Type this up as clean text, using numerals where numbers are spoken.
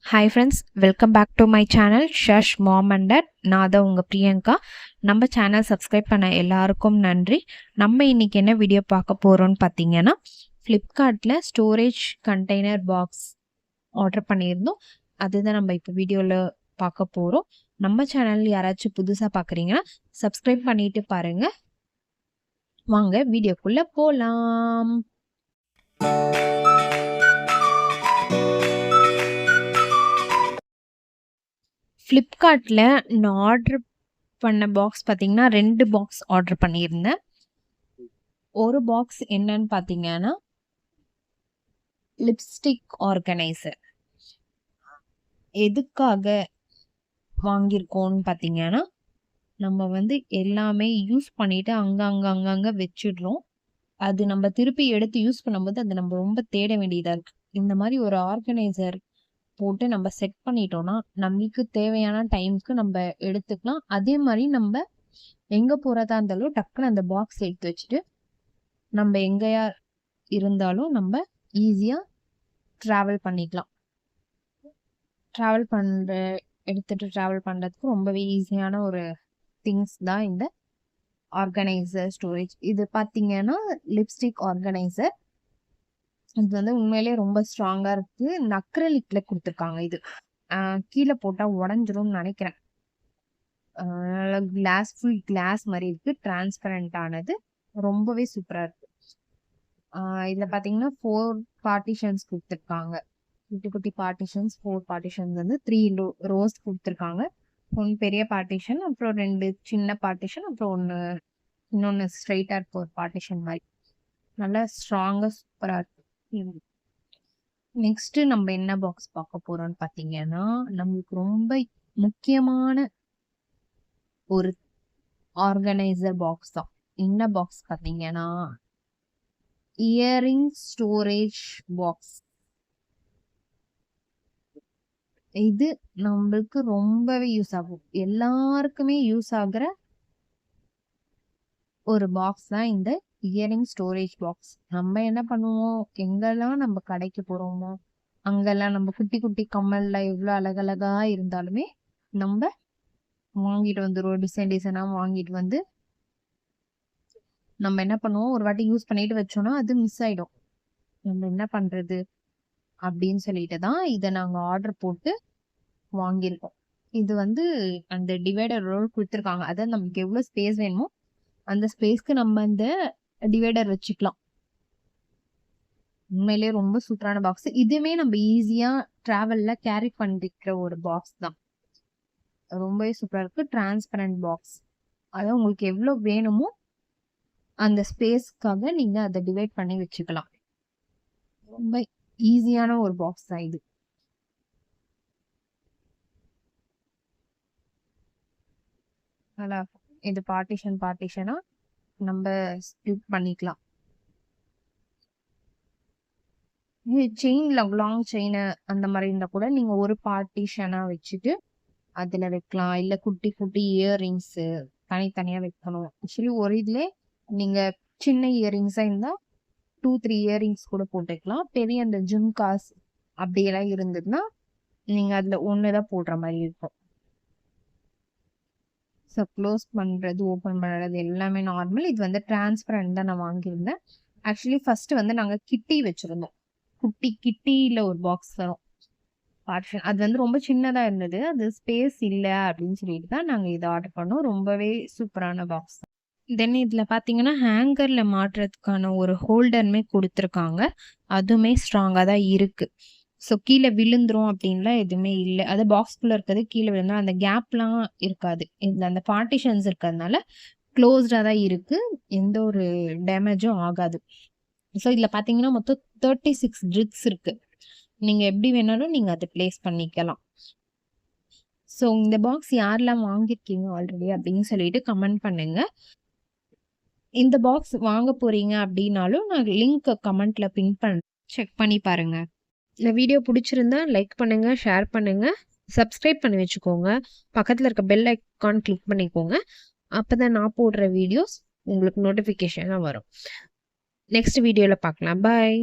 Hi friends, welcome back to my channel shush mom and dad. நான் தான் உங்கள் பிரியங்கா. நம்ம சேனல் சப்ஸ்கிரைப் பண்ண எல்லாருக்கும் நன்றி. நம்ம இன்றைக்கி என்ன வீடியோ பார்க்க போகிறோன்னு பார்த்தீங்கன்னா, ஃப்ளிப்கார்ட்டில் ஸ்டோரேஜ் கண்டெய்னர் பாக்ஸ் ஆர்டர் பண்ணியிருந்தோம். அதுதான் நம்ம இப்போ வீடியோவில் பார்க்க போகிறோம். நம்ம சேனல் யாராச்சும் புதுசாக பார்க்குறீங்கன்னா சப்ஸ்கிரைப் பண்ணிவிட்டு பாருங்கள். வாங்க வீடியோக்குள்ளே போகலாம். ஃப்ளிப்கார்ட்டில் நான் ஆர்டர் பண்ண பாக்ஸ் பார்த்தீங்கன்னா 2 பாக்ஸ் ஆர்டர் பண்ணியிருந்தேன். ஒரு பாக்ஸ் என்னன்னு பார்த்தீங்கன்னா லிப்ஸ்டிக் ஆர்கனைசர். எதுக்காக வாங்கியிருக்கோன்னு பார்த்தீங்கன்னா, நம்ம எல்லாமே யூஸ் பண்ணிட்டு அங்கங்கே வச்சிடுறோம். அது நம்ம திருப்பி எடுத்து யூஸ் பண்ணும்போது அது நம்ம ரொம்ப தேட வேண்டியதாக இருக்குது. இந்த மாதிரி ஒரு ஆர்கனைசர் போட்டு நம்ம செட் பண்ணிட்டோம்னா நம்மளுக்கு தேவையான டைமுக்கு நம்ம எடுத்துக்கலாம். அதே மாதிரி நம்ம எங்கே போகிறதா இருந்தாலும் டக்குன்னு அந்த பாக்ஸ் எடுத்து வச்சுட்டு நம்ம எங்கேயா இருந்தாலும் நம்ம ஈஸியாக ட்ராவல் பண்ணிக்கலாம். எடுத்துகிட்டு ட்ராவல் பண்ணுறதுக்கு ரொம்பவே ஈஸியான ஒரு திங்ஸ் தான் இந்த ஆர்கனைசர் ஸ்டோரேஜ். இது பார்த்தீங்கன்னா லிப்ஸ்டிக் ஆர்கனைசர். இது உண்மையிலேயே ரொம்ப ஸ்ட்ராங்காக இருக்குது. அக்ரிலிக்ல கொடுத்துருக்காங்க. இது கீழே போட்டால் உடஞ்சிரும்னு நினைக்கிறேன். ஃபுல் கிளாஸ் மாதிரி இருக்குது. டிரான்ஸ்பரண்ட் ஆனது ரொம்பவே சூப்பராக இருக்குது. இதில் பார்த்தீங்கன்னா 4 பார்ட்டிஷன்ஸ் கொடுத்துருக்காங்க. குட்டி குட்டி பார்ட்டிஷன்ஸ், 4 பார்ட்டிஷன்ஸ் 3 ரோஸ் கொடுத்துருக்காங்க. 1 பெரிய பார்ட்டிஷன், அப்புறம் 2 சின்ன பார்ட்டிஷன், அப்புறம் இன்னொன்று ஸ்ட்ரைட்டாக இருக்க ஒரு பார்ட்டிஷன் மாதிரி. நல்லா ஸ்ட்ராங்காக சூப்பராக இருக்கு. நெக்ஸ்ட் நம்ம என்ன பாக்ஸ் பார்க்க போறோம்னு பார்த்தீங்கன்னா, நம்மளுக்கு ரொம்ப முக்கியமான ஒரு ஆர்கனைசர் பாக்ஸ் தான். என்ன பாக்ஸ் பார்த்தீங்கன்னா இயரிங் ஸ்டோரேஜ் பாக்ஸ். இது நம்மளுக்கு ரொம்பவே யூஸ் ஆகும். எல்லாருக்குமே யூஸ் ஆகுற ஒரு பாக்ஸ் தான் இந்த இயரிங் ஸ்டோரேஜ் பாக்ஸ். நம்ம என்ன பண்ணுவோம், எங்கெல்லாம் நம்ம கடைக்கு போறோமோ அங்கெல்லாம் நம்ம குட்டி குட்டி கம்மல்ல எவ்வளோ அழகழகா இருந்தாலுமே நம்ம வாங்கிட்டு வந்துடுவோம். டிசைனா வாங்கிட்டு வந்து நம்ம என்ன பண்ணுவோம், ஒரு வாட்டி யூஸ் பண்ணிட்டு வச்சோம்னா அது மிஸ் ஆயிடும். நம்ம என்ன பண்றது அப்படின்னு சொல்லிட்டு தான் இதை நாங்கள் ஆர்டர் போட்டு வாங்கியிருக்கோம். இது அந்த டிவைடர் ரோல் கொடுத்துருக்காங்க. அதாவது நமக்கு எவ்வளோ ஸ்பேஸ் வேணுமோ அந்த ஸ்பேஸ்க்கு நம்ம அந்த டிவைடர் வச்சுக்கலாம். உண்மையிலே ரொம்ப சூப்பரான பாக்ஸ். இதுவுமே நம்ம ஈஸியா டிராவல்ல கேரி பண்ணிக்கிற ஒரு பாக்ஸ் தான். ரொம்பவே சூப்பரா இருக்கு. Transparent box. அதாவது உங்களுக்கு எவ்வளவு வேணுமோ அந்த ஸ்பேஸ்க்காக நீங்க அதை டிவைட் பண்ணி வச்சுக்கலாம். ரொம்ப ஈஸியான ஒரு பாக்ஸ் தான் இது. நல்லா இது பார்ட்டிஷனா நம்ம ஸ்பிளிட் பண்ணிக்கலாம். செயின்ல லாங் செயின் அந்த மாதிரி இருந்தா கூட நீங்க ஒரு பார்ட்டிஷனா வச்சுட்டு அதுல வைக்கலாம். இல்ல குட்டி குட்டி இயர்ரிங்ஸ் தனித்தனியா வைக்கணும். ஆக்சுவலி ஒரு இதுல நீங்க சின்ன இயர்ரிங்ஸா இருந்தா 2-3 இயர்ரிங்ஸ் கூட போட்டுக்கலாம். பெரிய அந்த ஜும்காஸ் அப்படியெல்லாம் இருந்ததுன்னா நீங்க அதுல ஒண்ணுதான் போடுற மாதிரி இருக்கும். ஸோ க்ளோஸ் பண்ணுறது, ஓப்பன் பண்ணுறது எல்லாமே நார்மல். இது டிரான்ஸ்பரண்ட் தான் நான் வாங்கியிருந்தேன். ஆக்சுவலி ஃபர்ஸ்ட் நாங்கள் கிட்டி வச்சுருந்தோம். கிட்டியில் ஒரு பாக்ஸ் வரும் பார்ட்டிஷன். அது ரொம்ப சின்னதாக இருந்தது. அது ஸ்பேஸ் இல்லை அப்படின்னு சொல்லிட்டு தான் நாங்கள் இதை ஆர்டர் பண்ணோம். ரொம்பவே சூப்பரான பாக்ஸ். தென் இதில் பார்த்தீங்கன்னா ஹேங்கரில் மாட்டுறதுக்கான ஒரு ஹோல்டருமே கொடுத்துருக்காங்க. அதுவுமே ஸ்ட்ராங்காக தான் இருக்குது. ஸோ கீழே விழுந்துரும் அப்படின்லாம் எதுவுமே இல்லை. அது பாக்ஸ்குள்ளே இருக்கிறது கீழே விழுந்துரும். அந்த கேப்லாம் இருக்காது. இதில் அந்த பார்ட்டிஷன்ஸ் இருக்கிறதுனால க்ளோஸ்டாக தான் இருக்குது. எந்த ஒரு டேமேஜும் ஆகாது. ஸோ இதில் பார்த்தீங்கன்னா மொத்தம் 36 ட்ரிக்ஸ் இருக்குது. நீங்கள் எப்படி வேணாலும் நீங்கள் அதை ப்ளேஸ் பண்ணிக்கலாம். ஸோ இந்த பாக்ஸ் யாரெல்லாம் வாங்கியிருக்கீங்க ஆல்ரெடி அப்படின்னு சொல்லிட்டு கமெண்ட் பண்ணுங்கள். இந்த பாக்ஸ் வாங்க போகிறீங்க அப்படின்னாலும் நான் லிங்க் கமெண்ட்டில் பின் செக் பண்ணி பாருங்கள். இந்த வீடியோ பிடிச்சிருந்தா லைக் பண்ணுங்க, ஷேர் பண்ணுங்க, சப்ஸ்கிரைப் பண்ணி வச்சுக்கோங்க. பக்கத்தில் இருக்க பெல் ஐக்கான் கிளிக் பண்ணிக்கோங்க. அப்போதான் நான் போடுற வீடியோஸ் உங்களுக்கு நோட்டிஃபிகேஷனாக வரும். நெக்ஸ்ட் வீடியோவில் பார்க்கலாம். பாய்.